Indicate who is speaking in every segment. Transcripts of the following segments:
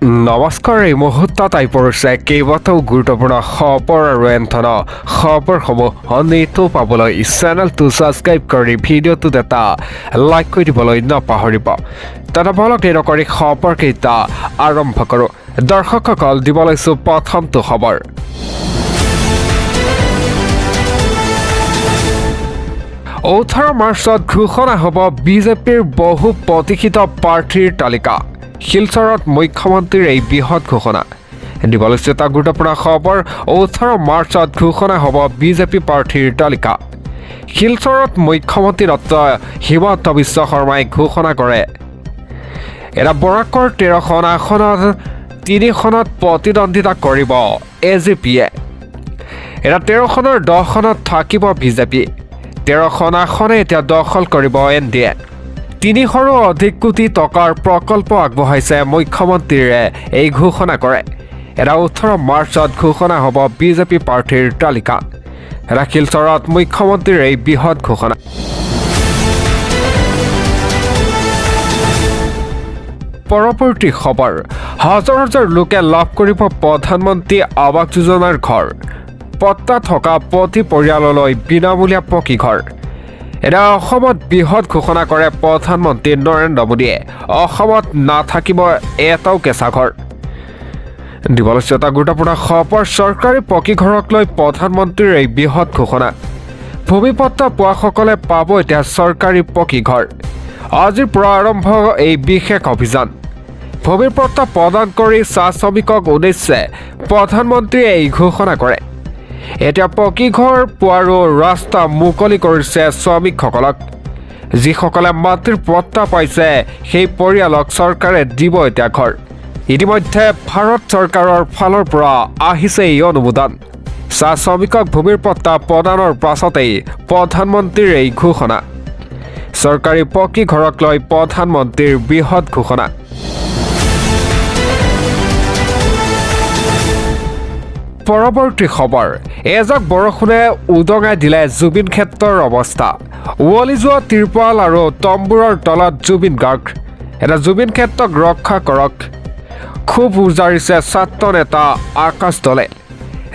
Speaker 1: নমস্কাৰ। এই মুহূৰ্তত আহি পৰিছে কেইবাটাও গুৰুত্বপূৰ্ণ খবৰ আৰু এনে খবৰসমূহ নিতৌ পাবলৈ চেনেলটো ছাবস্ক্ৰাইব কৰি ভিডিঅ'টোত এটা লাইক কৰি দিবলৈ নাপাহৰিব। তেনে বলক দেৰি কৰি খবৰকেইটা আৰম্ভ কৰোঁ। দৰ্শকসকল, দিব লৈছোঁ প্ৰথমটো খবৰ। 18 মাৰ্চত ঘোষণা হ'ব বিজেপিৰ বহু প্ৰতীক্ষিত প্ৰাৰ্থীৰ তালিকা। শিলচৰত মুখ্যমন্ত্ৰীৰ এই বৃহৎ ঘোষণা। দিব লৈছোঁ এটা গুৰুত্বপূৰ্ণ খবৰ। 18 মাৰ্চত ঘোষণা হ'ব বিজেপি প্ৰাৰ্থীৰ তালিকা। শিলচৰত মুখ্যমন্ত্ৰী ডক্টৰ হিমন্ত বিশ্ব শৰ্মাই ঘোষণা কৰে। এটা বৰাকৰ 13খন আসনত 3খনত প্ৰতিদ্বন্দ্বিতা কৰিব এজিপিয়ে। এটা 13খনৰ 10খনত থাকিব বিজেপি। 13খন আসনে এতিয়া দখল কৰিব NDA। 300ৰো অধিক কোটি টকাৰ প্ৰকল্প আগবঢ়াইছে মুখ্যমন্ত্ৰীয়ে এই ঘোষণা কৰে। এটা 18 মাৰ্চত ঘোষণা হ'ব বিজেপি প্ৰাৰ্থীৰ তালিকা। এটা শিলচৰত মুখ্যমন্ত্ৰীৰ এই বৃহৎ ঘোষণা। পৰৱৰ্তী খবৰ। হাজাৰ হাজাৰ লোকে লাভ কৰিব প্ৰধানমন্ত্ৰী আৱাস যোজনাৰ ঘৰ। পট্টা থকা প্ৰতি পৰিয়াললৈ বিনামূলীয়া পকী ঘৰ। এতিয়া অসমত বৃহৎ ঘোষণা কৰে প্ৰধানমন্ত্ৰী নৰেন্দ্ৰ মোদীয়ে। অসমত নাথাকিব এটাও কেঁচা ঘৰ। দিব লৈছোঁ এটা গুৰুত্বপূৰ্ণ খবৰ। চৰকাৰী পকী ঘৰক লৈ প্ৰধানমন্ত্ৰীৰ এই বৃহৎ ঘোষণা। ভূমিপট্টা পোৱাসকলে পাব এতিয়া চৰকাৰী পকী ঘৰ। আজিৰ পৰা আৰম্ভ এই বিশেষ অভিযান। ভূমিপট্টা প্ৰদান কৰি চাহ শ্ৰমিকক উদ্দেশ্যে প্ৰধানমন্ত্ৰীয়ে এই ঘোষণা কৰে। এতিয়া পকী ঘৰ পোৱাৰো ৰাস্তা মুকলি কৰিছে শ্ৰমিকসকলক। যিসকলে মাটিৰ পট্টা পাইছে সেই পৰিয়ালক চৰকাৰে দিব এতিয়া ঘৰ। ইতিমধ্যে ভাৰত চৰকাৰৰ ফালৰ পৰা আহিছে এই অনুমোদন। চাহ শ্ৰমিকক ভূমিৰ পট্টা প্ৰদানৰ পাছতেই প্ৰধানমন্ত্ৰীৰ এই ঘোষণা। চৰকাৰী পকী ঘৰক লৈ প্ৰধানমন্ত্ৰীৰ বৃহৎ ঘোষণা। পৰৱৰ্তী খবৰ। এজাক বৰষুণে উদঙাই দিলে জুবিন ক্ষেত্ৰৰ অৱস্থা। উৱলি যোৱা তিৰপাল আৰু তম্বুৰৰ তলত জুবিন গাৰ্গ। এটা জুবিন ক্ষেত্ৰক ৰক্ষা কৰক, ক্ষোভ উজাৰিছে ছাত্ৰ নেতা আকাশ দলে।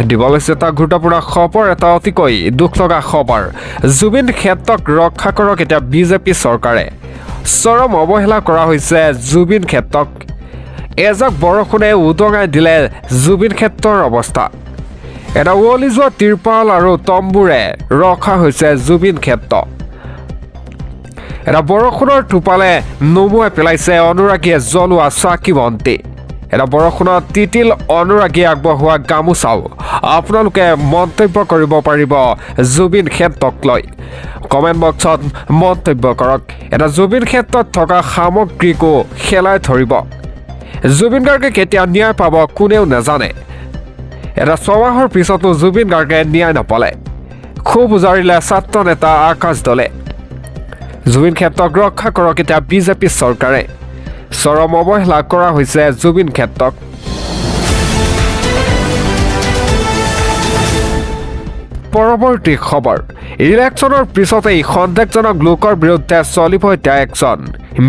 Speaker 1: দিব লৈছে এটা গুৰুত্বপূৰ্ণ খবৰ, এটা অতিকৈ দুখ লগা খবৰ। জুবিন ক্ষেত্ৰক ৰক্ষা কৰক এতিয়া বিজেপি চৰকাৰে। চৰম অৱহেলা কৰা হৈছে জুবিন ক্ষেত্ৰক। এজাক বৰষুণে উদঙাই দিলে জুবিন ক্ষেত্ৰৰ অৱস্থা। এটা উৱলি যোৱা তিৰপাল আৰু তম্বুৰে ৰখা হৈছে জুবিন ক্ষেত্ৰ। এটা বৰষুণৰ টোপালে নুমুৱাই পেলাইছে অনুৰাগীয়ে জ্বলোৱা চাকি বন্তি। এটা বৰষুণত তিতিল অনুৰাগীয়ে আগবঢ়োৱা গামোচাও। আপোনালোকে মন্তব্য কৰিব পাৰিব জুবিন ক্ষেত্ৰক লৈ। কমেণ্ট বক্সত মন্তব্য কৰক। এটা জুবিন ক্ষেত্ৰত থকা সামগ্ৰীকো খেলাই ধৰিব। জুবিন গাৰ্গে কেতিয়া ন্যায় পাব কোনেও নাজানে। এটা 6 মাহৰ পিছতো জুবিন গাৰ্গে ন্যায় নাপালে। ক্ষোভ উজাৰিলে ছাত্ৰ নেতা আকাশ দলে। জুবিন ক্ষেত্ৰক ৰক্ষা কৰক এতিয়া বিজেপি চৰকাৰে। চৰম অৱহেলা কৰা হৈছে জুবিন ক্ষেত্ৰক। পৰৱৰ্তী খবৰ। ইলেকশ্যনৰ পিছতেই সন্দেহজনক লোকৰ বিৰুদ্ধে চলিব এতিয়া একশ্যন।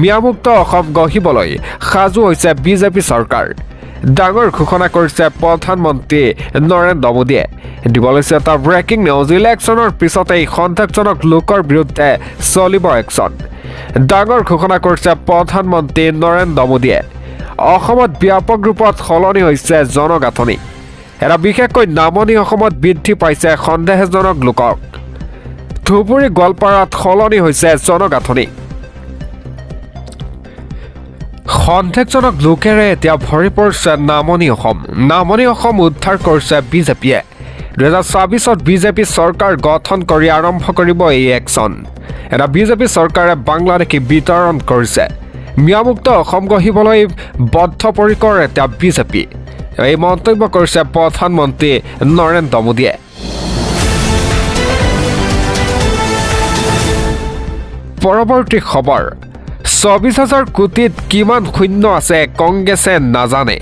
Speaker 1: ম্যামুক্ত অসম গঢ়িবলৈ সাজু হৈছে বিজেপি চৰকাৰ। ডাঙৰ ঘোষণা কৰিছে প্ৰধানমন্ত্ৰী নৰেন্দ্ৰ মোদীয়ে। দিব লৈছে এটা ব্ৰেকিং নিউজ। ইলেকশ্যনৰ পিছতেই সন্দেহজনক লোকৰ বিৰুদ্ধে চলিব একশ্যন। ডাঙৰ ঘোষণা কৰিছে প্ৰধানমন্ত্ৰী নৰেন্দ্ৰ মোদীয়ে। অসমত ব্যাপক ৰূপত সলনি হৈছে জনগাঁথনি। এটা বিশেষকৈ নামনি অসমত বৃদ্ধি পাইছে সন্দেহজনক লোকক। ধুবুৰী গোৱালপাৰাত সলনি হৈছে জনগাঁথনি। সন্দেহজনক লোকেৰে এতিয়া ভৰি পৰিছে নামনি অসম। নামনি অসম উদ্ধাৰ কৰিছে বিজেপিয়ে। 2024ত বিজেপি চৰকাৰ গঠন কৰি আৰম্ভ কৰিব এই একশ্যন। এটা বিজেপি চৰকাৰে বাংলাদেশী বিতৰণ কৰিছে। ম্যামুক্ত অসম গঢ়িবলৈ বদ্ধপৰিকৰ এতিয়া বিজেপি। এই মন্তব্য কৰিছে প্ৰধানমন্ত্ৰী নৰেন্দ্ৰ মোদীয়ে। পৰৱৰ্তী খবৰ। 24,000 কোটিত কিমান শূন্য আছে কংগ্ৰেছে নাজানে।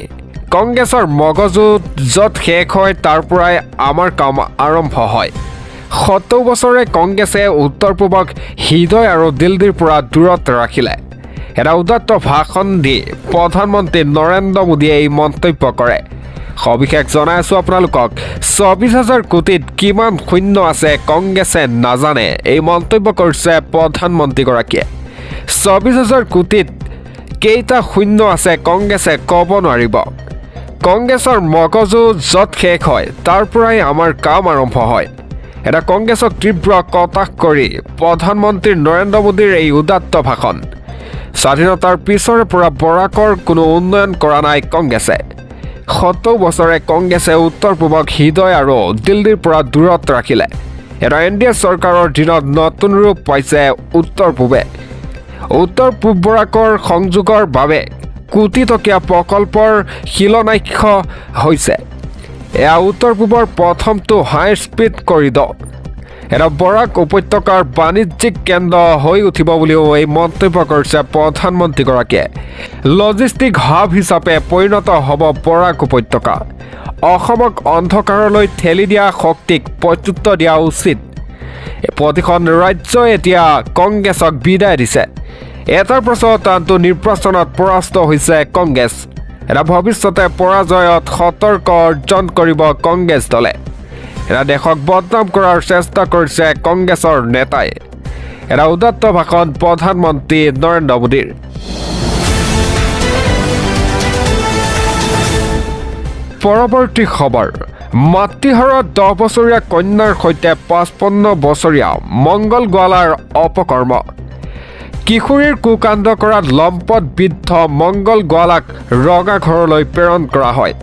Speaker 1: কংগ্ৰেছৰ মগজুত য'ত শেষ হয় তাৰ পৰাই আমাৰ কাম আৰম্ভ হয়। 70 বছৰে কংগ্ৰেছে উত্তৰ পূবক হৃদয় আৰু দিল্লীৰ পৰা দূৰত ৰাখিলে। এটা উদাত্ত ভাষণ দি প্ৰধানমন্ত্ৰী নৰেন্দ্ৰ মোদীয়ে এই মন্তব্য কৰে। সবিশেষ জনাই আছোঁ আপোনালোকক, 24,000 কোটিত কিমান শূন্য আছে কংগ্ৰেছে নাজানে, এই মন্তব্য কৰিছে প্ৰধানমন্ত্ৰীগৰাকীয়ে। 24,000 কোটিত কেইটা শূন্য আছে কংগ্ৰেছে ক'ব নোৱাৰিব। কংগ্ৰেছৰ মগজু য'ত শেষ হয় তাৰ পৰাই আমাৰ কাম আৰম্ভ হয়। এটা কংগ্ৰেছক তীব্ৰ কটাক্ষ কৰি প্ৰধানমন্ত্ৰী নৰেন্দ্ৰ মোদীৰ এই উদাত্ত ভাষণ। স্বাধীনতাৰ পিছৰে পৰা বৰাকৰ কোনো উন্নয়ন কৰা নাই কংগ্ৰেছে। 70 বছৰে কংগ্ৰেছে উত্তৰ পূবক হৃদয় আৰু দিল্লীৰ পৰা দূৰত ৰাখিলে। এটা NDA চৰকাৰৰ দিনত নতুন ৰূপ পাইছে উত্তৰ পূবে। উত্তৰ পূব বৰাকৰ সংযোগৰ বাবে কোটি টকীয়া প্ৰকল্পৰ শিলান্যাস হৈছে। এয়া উত্তৰ পূবৰ প্ৰথমটো হাই স্পীড কৰিডৰ। এটা বৰাক উপত্যকাৰ বাণিজ্যিক কেন্দ্ৰ হৈ উঠিব বুলিও এই মন্তব্য কৰিছে প্ৰধানমন্ত্ৰীগৰাকীয়ে। লজিষ্টিক হাব হিচাপে পৰিণত হ'ব বৰাক উপত্যকা। অসমক অন্ধকাৰলৈ ঠেলি দিয়া শক্তিক প্ৰত্যুত্তৰ দিয়া উচিত। প্ৰতিখন ৰাজ্যই এতিয়া কংগ্ৰেছক বিদায় দিছে। এটাৰ পাছত আনটো নিৰ্বাচনত পৰাস্ত হৈছে কংগ্ৰেছ। এটা ভৱিষ্যতে পৰাজয়ত সতৰ্ক অৰ্জন কৰিব কংগ্ৰেছ দলে। এটা দেশক বদনাম কৰাৰ চেষ্টা কৰিছে কংগ্ৰেছৰ নেতাই। এটা উদাত্ত ভাষণ প্ৰধানমন্ত্ৰী নৰেন্দ্ৰ মোদীৰ। পৰৱৰ্তী খবৰ, মাতৃহাৰত 10 বছৰীয়া কন্যাৰ সৈতে 55 বছৰীয়া মংগল গোৱালাৰ অপকৰ্ম। কিশোৰীৰ কুকাণ্ড কৰাত লম্পট বৃদ্ধ মংগল গোৱালাক ৰঙা ঘৰলৈ প্ৰেৰণ কৰা হয়।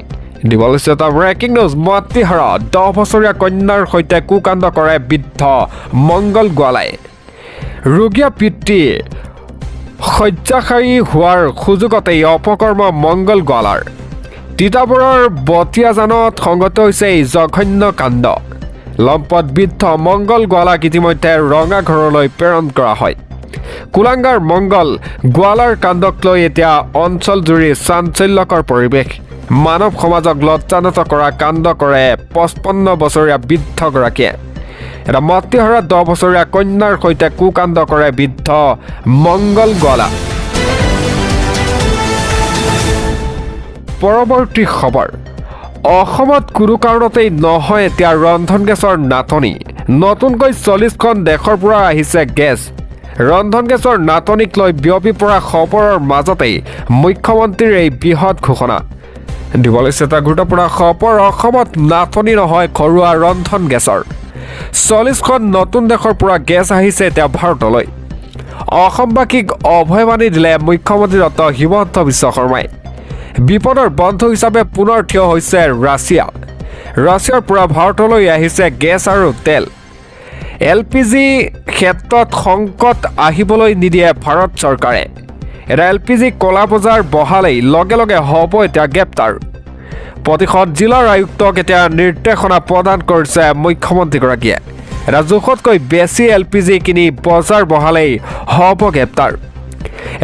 Speaker 1: দিবলৈ এটা ব্ৰেকিং নিউজ, মাতৃহাৰা 10 বছৰীয়া কন্যাৰ সৈতে কুকাণ্ড কৰে বৃদ্ধ মংগল গোৱালাই। ৰোগীয়া পিতৃ শয্যাশায়ী হোৱাৰ সুযোগতেই অপকৰ্ম মংগল গোৱালাৰ। তিতাবৰৰ বটিয়াজানত সংঘটিত হৈছে এই জঘন্য কাণ্ড। লম্পট বৃদ্ধ মংগল গোৱালাক ইতিমধ্যে ৰঙা ঘৰলৈ প্ৰেৰণ কৰা হয়। কুলাঙ্গাৰ মংগল গোৱালাৰ কাণ্ডক লৈ এতিয়া অঞ্চলজুৰি চাঞ্চল্যকৰ পৰিৱেশ। মানৱ সমাজক লজ্জানত কৰা কাণ্ড কৰে 55 বছৰীয়া বৃদ্ধগৰাকীয়ে। এটা মাতৃহাৰা 10 বছৰীয়া কন্যাৰ সৈতে কুকাণ্ড কৰে বৃদ্ধ মংগল গোৱালা। পৰৱৰ্তী খবৰ, অসমত কোনো কাৰণতেই নহয় এতিয়া ৰন্ধন গেছৰ নাটনি। নতুনকৈ 40খন দেশৰ পৰা আহিছে গেছ। ৰন্ধন গেছৰ নাটনিক লৈ বিয়পি পৰা খবৰৰ মাজতেই মুখ্যমন্ত্ৰীৰ এই বৃহৎ ঘোষণা। দিবলৈ এটা গুৰুত্বপূৰ্ণ খবৰ, অসমত নাটনি নহয় ঘৰুৱা ৰন্ধন গেছৰ। 40খন নতুন দেশৰ পৰা গেছ আহিছে এতিয়া ভাৰতলৈ। অসমবাসীক অভয়বাণী দিলে মুখ্যমন্ত্ৰী ডক্টৰ হিমন্ত বিশ্ব শৰ্মাই। বিপদৰ বন্ধু হিচাপে পুনৰ থিয় হৈছে ৰাছিয়া। ৰাছিয়াৰ পৰা ভাৰতলৈ আহিছে গেছ আৰু তেল। LPG ক্ষেত্ৰত সংকট আহিবলৈ নিদিয়ে ভাৰত চৰকাৰে। এটা LPG কলা বজাৰ বহালেই লগে লগে হ'ব এতিয়া গ্ৰেপ্তাৰ। প্ৰতিখন জিলাৰ আয়ুক্তক এতিয়া নিৰ্দেশনা প্ৰদান কৰিছে মুখ্যমন্ত্ৰীগৰাকীয়ে। এটা জোখতকৈ বেছি LPG কিনি বজাৰ বহালেই হ'ব গ্ৰেপ্তাৰ।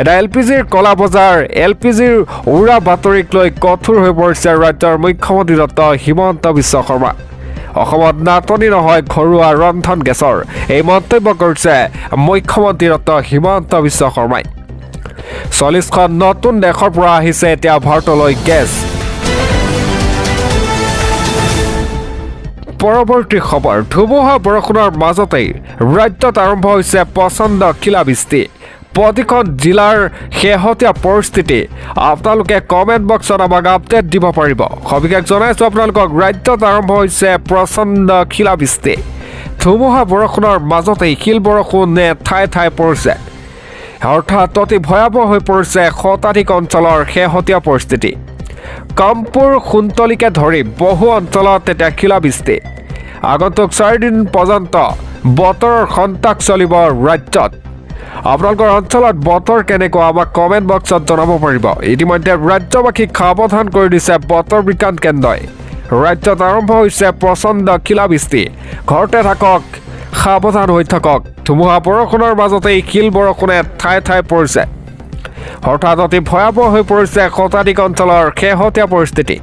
Speaker 1: এটা LPGৰ কলা বজাৰ, LPGৰ উৰা বাতৰিক লৈ কঠোৰ হৈ পৰিছে ৰাজ্যৰ মুখ্যমন্ত্ৰী ডক্টৰ হিমন্ত বিশ্ব শৰ্মা। অসমত নাটনি নহয় ঘৰুৱা ৰন্ধন গেছৰ, এই মন্তব্য কৰিছে মুখ্যমন্ত্ৰী ডক্টৰ হিমন্ত বিশ্ব শৰ্মাই। 40খন নতুন দেশৰ পৰা আহিছে এতিয়া ভাৰতলৈ গেছ। পৰৱৰ্তী খবৰ, ধুমুহা বৰষুণৰ মাজতেই ৰাজ্যত আৰম্ভ হৈছে প্ৰচণ্ড শিলাবৃষ্টি। প্ৰতিখন জিলাৰ শেহতীয়া পৰিস্থিতি আপোনালোকে কমেণ্ট বক্সত আমাক আপডেট দিব পাৰিব। সবিশেষ জনাইছোঁ আপোনালোকক, ৰাজ্যত আৰম্ভ হৈছে প্ৰচণ্ড শিলাবৃষ্টি। ধুমুহা বৰষুণৰ মাজতেই শিল বৰষুণে ঠায়ে ঠায়ে পৰিছে। অৰ্থাৎ অতি ভয়াৱহ হৈ পৰিছে শতাধিক অঞ্চলৰ শেহতীয়া পৰিস্থিতি। কামপুৰ সোণতলীকে ধৰি বহু অঞ্চলত এতিয়া শিলাবৃষ্টি। আগন্তুক 4 দিন পৰ্যন্ত বতৰৰ সন্তাস চলিব ৰাজ্যত। আপোনালোকৰ অঞ্চলত বতৰ কেনেকুৱা আমাক কমেণ্ট বক্সত জনাব পাৰিব। ইতিমধ্যে ৰাজ্যবাসীক সাৱধান কৰি দিছে বতৰ বিজ্ঞান কেন্দ্ৰই। ৰাজ্যত আৰম্ভ হৈছে প্ৰচণ্ড শিলাবৃষ্টি। ঘৰতে থাকক, সাৱধান হৈ থাকক। ধুমুহা বৰষুণৰ মাজতেই শিল বৰষুণে ঠায়ে ঠায়ে পৰিছে। অৰ্থাৎ অতি ভয়াৱহ হৈ পৰিছে শতাধিক অঞ্চলৰ শেহতীয়া পৰিস্থিতি।